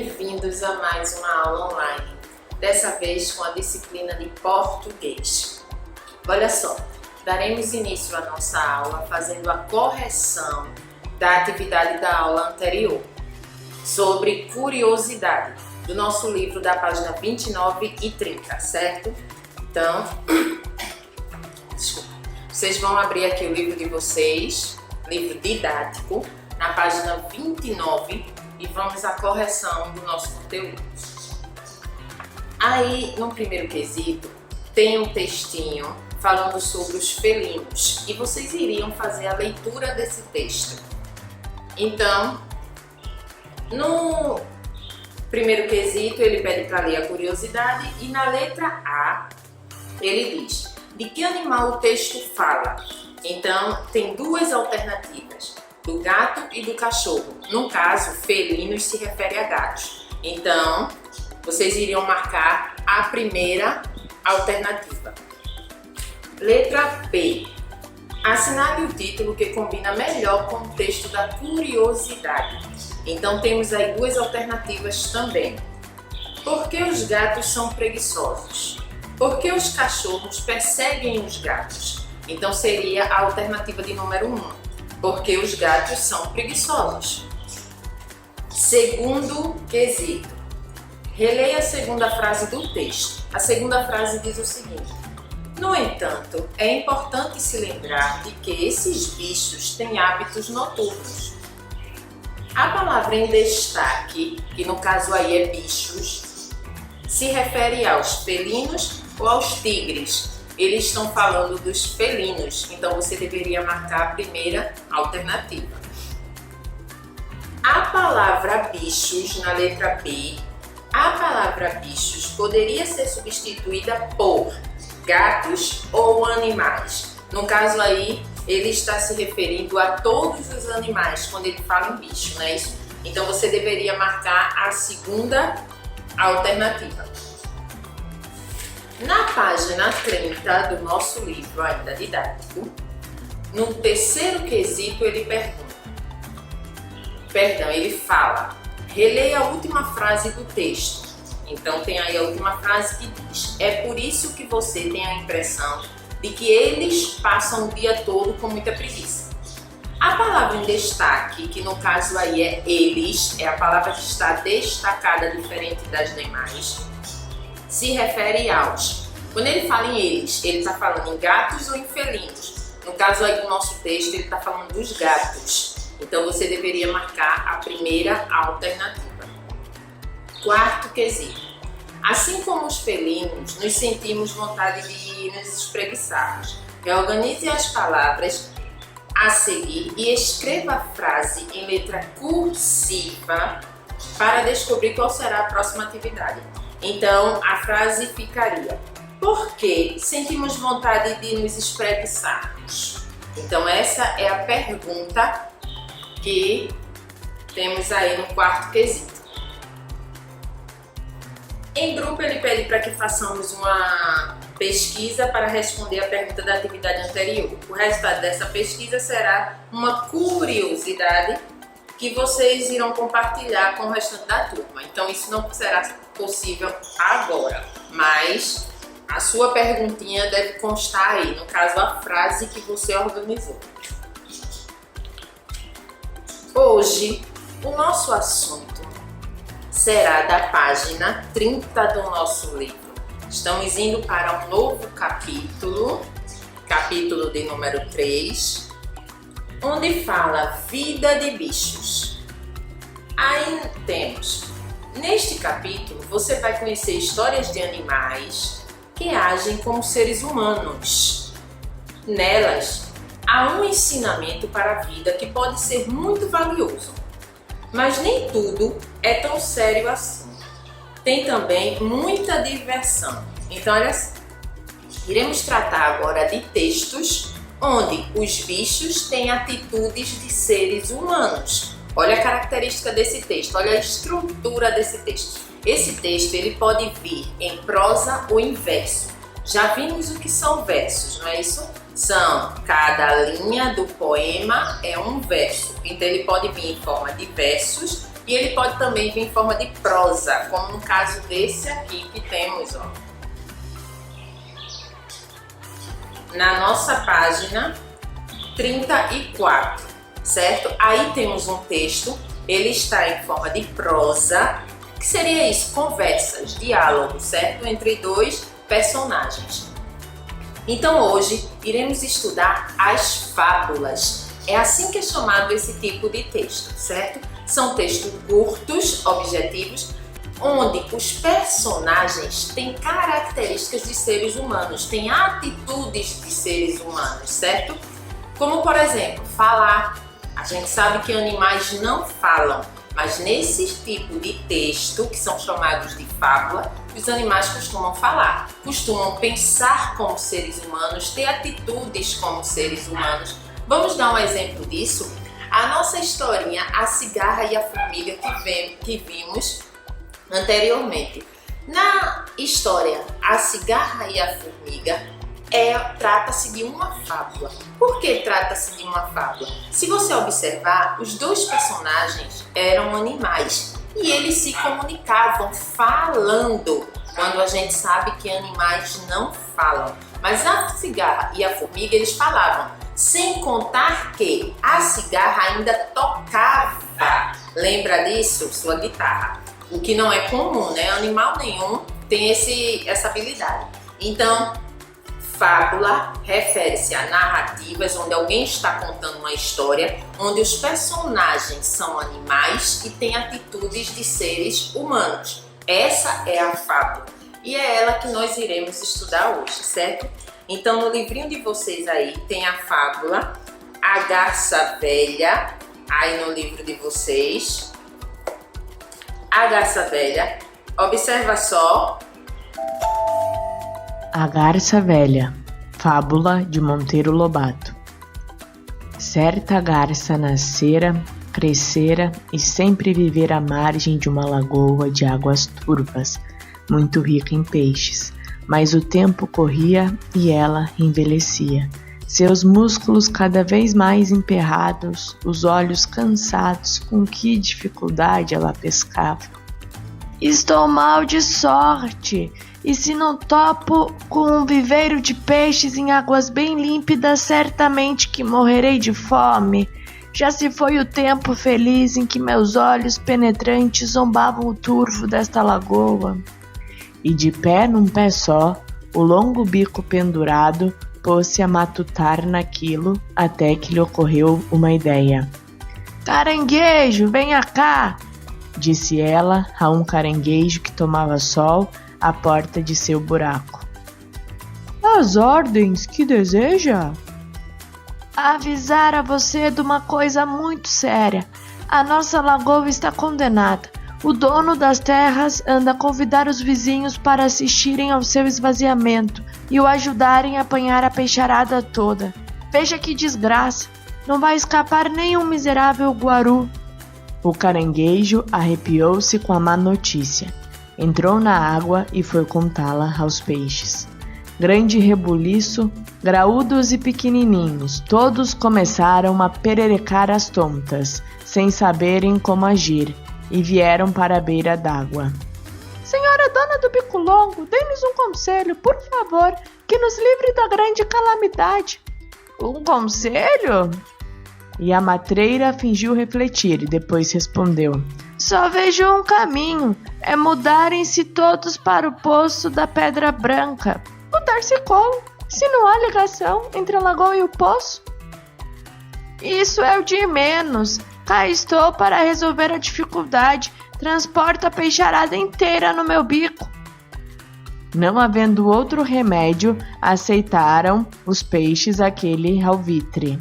Bem-vindos a mais uma aula online, dessa vez com a disciplina de português. Olha só, daremos início à nossa aula fazendo a correção da atividade da aula anterior, sobre curiosidade, do nosso livro da página 29 e 30, certo? Então, vocês vão abrir aqui o livro de vocês, livro didático, na página 29, e vamos à correção do nosso conteúdo. Aí, no primeiro quesito, tem um textinho falando sobre os felinos e vocês iriam fazer a leitura desse texto. Então, no primeiro quesito, ele pede para ler a curiosidade e na letra A, ele diz: de que animal o texto fala? Então, tem duas alternativas, do gato e do cachorro. No caso, felinos se refere a gatos. Então, vocês iriam marcar a primeira alternativa. Letra B. Assinale o título que combina melhor com o texto da curiosidade. Então, temos aí duas alternativas também. Por que os gatos são preguiçosos? Por que os cachorros perseguem os gatos? Então, seria a alternativa de número 1. Porque os gatos são preguiçosos. Segundo quesito. Releia a segunda frase do texto. A segunda frase diz o seguinte: no entanto, é importante se lembrar de que esses bichos têm hábitos noturnos. A palavra em destaque, que no caso aí é bichos, se refere aos felinos ou aos tigres. Eles estão falando dos felinos, então você deveria marcar a primeira alternativa. A palavra bichos, na letra B, a palavra bichos poderia ser substituída por gatos ou animais. No caso aí, ele está se referindo a todos os animais quando ele fala em bicho, não é isso? Então você deveria marcar a segunda alternativa. Na página 30 do nosso livro ainda didático, no terceiro quesito ele ele fala: releia a última frase do texto. Então tem aí a última frase que diz: é por isso que você tem a impressão de que eles passam o dia todo com muita preguiça. A palavra em destaque, que no caso aí é eles, é a palavra que está destacada diferente das demais, se refere aos. Quando ele fala em eles, ele está falando em gatos ou em felinos. No caso aí do nosso texto, ele está falando dos gatos. Então você deveria marcar a primeira alternativa. Quarto quesito. Assim como os felinos, nos sentimos vontade de nos espreguiçarmos. Reorganize as palavras a seguir e escreva a frase em letra cursiva para descobrir qual será a próxima atividade. Então, a frase ficaria: por que sentimos vontade de nos espreguiçarmos? Então, essa é a pergunta que temos aí no quarto quesito. Em grupo, ele pede para que façamos uma pesquisa para responder a pergunta da atividade anterior. O resultado dessa pesquisa será uma curiosidade que vocês irão compartilhar com o restante da turma. Então, isso não será possível agora, mas a sua perguntinha deve constar aí, no caso, a frase que você organizou. Hoje, o nosso assunto será da página 30 do nosso livro. Estamos indo para um novo capítulo, capítulo de número 3, onde fala vida de bichos. Aí temos, neste capítulo, você vai conhecer histórias de animais que agem como seres humanos. Nelas, há um ensinamento para a vida que pode ser muito valioso, mas nem tudo é tão sério assim. Tem também muita diversão. Então, olha só, iremos tratar agora de textos onde os bichos têm atitudes de seres humanos. Olha a característica desse texto, olha a estrutura desse texto. Esse texto ele pode vir em prosa ou em verso. Já vimos o que são versos, não é isso? Cada linha do poema é um verso. Então ele pode vir em forma de versos E ele pode também vir em forma de prosa, como no caso desse aqui que temos, ó, na nossa página 34, certo? Aí temos um texto, ele está em forma de prosa, que seria isso, conversas, diálogo, certo? Entre dois personagens. Então hoje iremos estudar as fábulas. É assim que é chamado esse tipo de texto, certo? São textos curtos, objetivos, onde os personagens têm características de seres humanos, têm atitudes de seres humanos, certo? Como, por exemplo, falar. A gente sabe que animais não falam, mas nesse tipo de texto, que são chamados de fábula, os animais costumam falar, costumam pensar como seres humanos, ter atitudes como seres humanos. Vamos dar um exemplo disso? A nossa historinha, A Cigarra e a Formiga, que vimos anteriormente. Na história A Cigarra e a Formiga, trata-se de uma fábula. Por que trata-se de uma fábula? Se você observar, os dois personagens eram animais e eles se comunicavam falando, quando a gente sabe que animais não falam. Mas a cigarra e a formiga, eles falavam, sem contar que a cigarra ainda tocava. Lembra disso? Sua guitarra. O que não é comum, né? Animal nenhum tem essa habilidade. Então, fábula refere-se a narrativas onde alguém está contando uma história, onde os personagens são animais e têm atitudes de seres humanos. Essa é a fábula e é ela que nós iremos estudar hoje, certo? Então, no livrinho de vocês aí tem a fábula A Garça Velha, aí no livro de vocês, A Garça Velha. Observa só. A Garça Velha, fábula de Monteiro Lobato. Certa garça nascera, crescera e sempre vivera à margem de uma lagoa de águas turvas, muito rica em peixes, mas o tempo corria e ela envelhecia. Seus músculos cada vez mais emperrados, os olhos cansados, com que dificuldade ela pescava. Estou mal de sorte! E se não topo com um viveiro de peixes em águas bem límpidas, certamente que morrerei de fome. Já se foi o tempo feliz em que meus olhos penetrantes zombavam o turvo desta lagoa. E de pé num pé só, o longo bico pendurado, pôs-se a matutar naquilo, até que lhe ocorreu uma ideia. Caranguejo, venha cá! Disse ela a um caranguejo que tomava sol à porta de seu buraco. As ordens que deseja? Avisar a você de uma coisa muito séria. A nossa lagoa está condenada. O dono das terras anda a convidar os vizinhos para assistirem ao seu esvaziamento e o ajudarem a apanhar a peixarada toda. Veja que desgraça! Não vai escapar nem um miserável guaru. O caranguejo arrepiou-se com a má notícia. Entrou na água e foi contá-la aos peixes. Grande rebuliço, graúdos e pequenininhos, todos começaram a pererecar às tontas, sem saberem como agir, e vieram para a beira d'água. Senhora dona do bico longo, dê-nos um conselho, por favor, que nos livre da grande calamidade. Um conselho? E a matreira fingiu refletir e depois respondeu. Só vejo um caminho, é mudarem-se todos para o poço da Pedra Branca. Mudar-se como? Se não há ligação entre a lagoa e o poço? Isso é o de menos. Cá estou para resolver a dificuldade. Transporto a peixarada inteira no meu bico. Não havendo outro remédio, aceitaram os peixes aquele alvitre.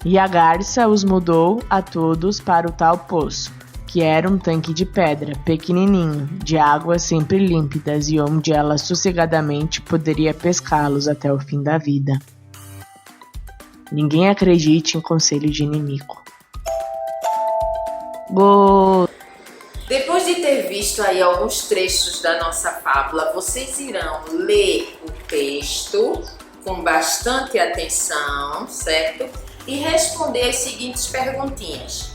E a garça os mudou a todos para o tal poço, que era um tanque de pedra, pequenininho, de águas sempre límpidas e onde ela sossegadamente poderia pescá-los até o fim da vida. Ninguém acredite em conselho de inimigo. Depois de ter visto aí alguns trechos da nossa fábula, vocês irão ler o texto com bastante atenção, certo? E responder as seguintes perguntinhas.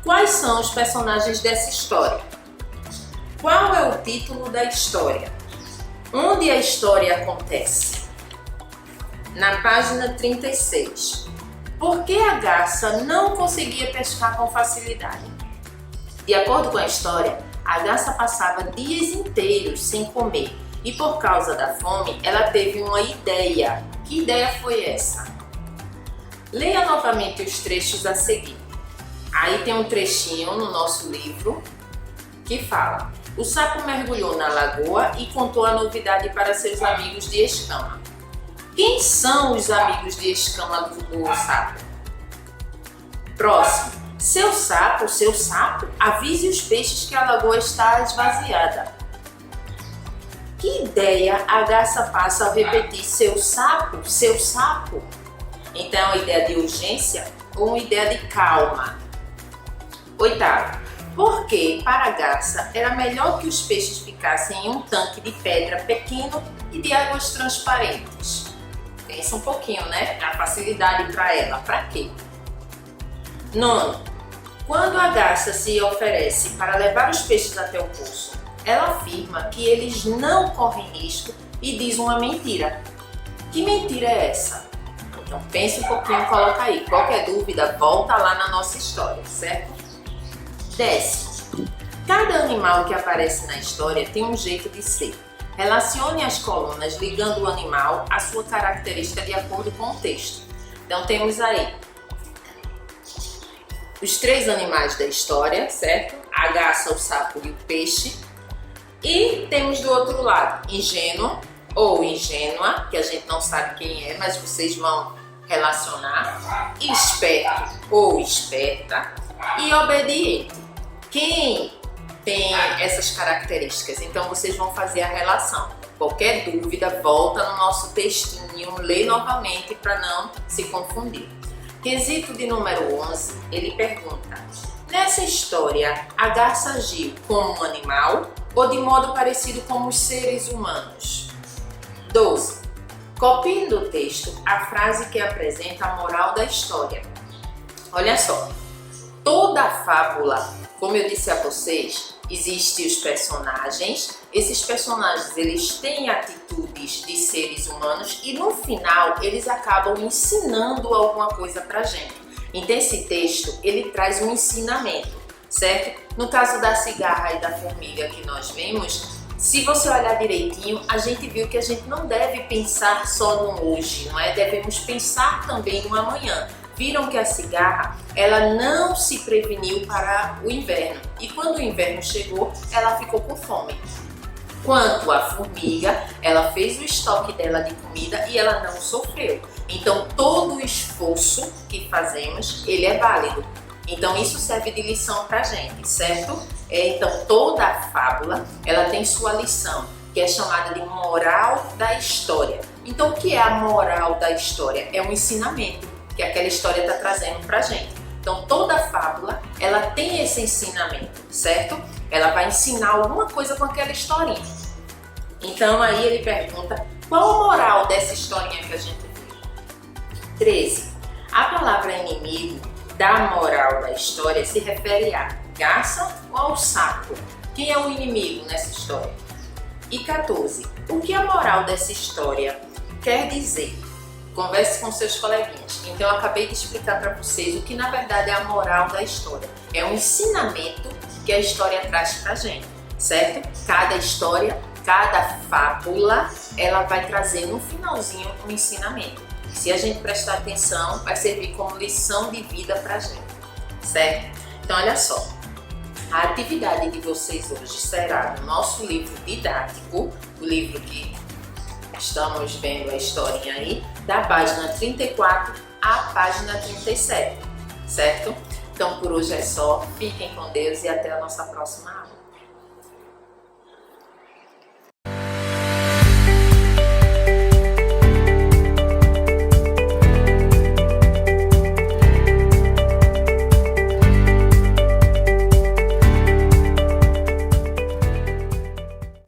Quais são os personagens dessa história? Qual é o título da história? Onde a história acontece? Na página 36. Por que a garça não conseguia pescar com facilidade? De acordo com a história, a garça passava dias inteiros sem comer e por causa da fome ela teve uma ideia. Que ideia foi essa? Leia novamente os trechos a seguir. Aí tem um trechinho no nosso livro que fala: o sapo mergulhou na lagoa e contou a novidade para seus amigos de escama. Quem são os amigos de escama do sapo? Próximo. Seu sapo, avise os peixes que a lagoa está esvaziada. Que ideia a garça passa ao repetir seu sapo? Então, uma ideia de urgência ou uma ideia de calma? Oitavo. Porque para a garça era melhor que os peixes ficassem em um tanque de pedra pequeno e de águas transparentes. Pensa um pouquinho, né? A facilidade para ela. Para quê? Nono. Quando a garça se oferece para levar os peixes até o poço, ela afirma que eles não correm risco e diz uma mentira. Que mentira é essa? Então pense um pouquinho e coloca aí. Qualquer dúvida, volta lá na nossa história, certo? 10. Cada animal que aparece na história tem um jeito de ser. Relacione as colunas ligando o animal à sua característica de acordo com o texto. Então temos aí os 3 animais da história, certo? A garça, o sapo e o peixe. E temos do outro lado ingênuo ou ingênua, que a gente não sabe quem é, mas vocês vão relacionar. Esperto ou esperta e obediente. Quem tem essas características? Então vocês vão fazer a relação. Qualquer dúvida, volta no nosso textinho, lê novamente para não se confundir. Quesito de número 11, ele pergunta: nessa história, a garça agiu como um animal ou de modo parecido com os seres humanos? 12. Copie do texto a frase que apresenta a moral da história. Olha só, toda a fábula, como eu disse a vocês, existem os personagens. Esses personagens, eles têm atitudes de seres humanos e no final eles acabam ensinando alguma coisa pra gente. Então esse texto, ele traz um ensinamento, certo? No caso da cigarra e da formiga que nós vimos, se você olhar direitinho, a gente viu que a gente não deve pensar só no hoje, não é? Devemos pensar também no amanhã. Viram que a cigarra, ela não se preveniu para o inverno e quando o inverno chegou, ela ficou com fome. Quanto à formiga, ela fez o estoque dela de comida e ela não sofreu. Então todo o esforço que fazemos, ele é válido. Então isso serve de lição pra gente, certo? Então toda a fábula, ela tem sua lição, que é chamada de moral da história. Então o que é a moral da história? É um ensinamento que aquela história está trazendo pra gente. Então toda fábula, ela tem esse ensinamento, certo? Ela vai ensinar alguma coisa com aquela historinha. Então aí ele pergunta, qual a moral dessa historinha que a gente viu? 13. A palavra inimigo da moral da história se refere a garça ou ao sapo? Quem é o inimigo nessa história? E 14. O que a moral dessa história quer dizer? Converse com seus coleguinhas. Então eu acabei de explicar para vocês o que na verdade é a moral da história. É um ensinamento que a história traz pra gente, certo? Cada história, cada fábula, ela vai trazer no finalzinho um ensinamento. Se a gente prestar atenção, vai servir como lição de vida pra gente, certo? Então olha só, a atividade de vocês hoje será no nosso livro didático, o livro que estamos vendo a historinha aí, da página 34 à página 37, certo? Então por hoje é só, fiquem com Deus e até a nossa próxima aula.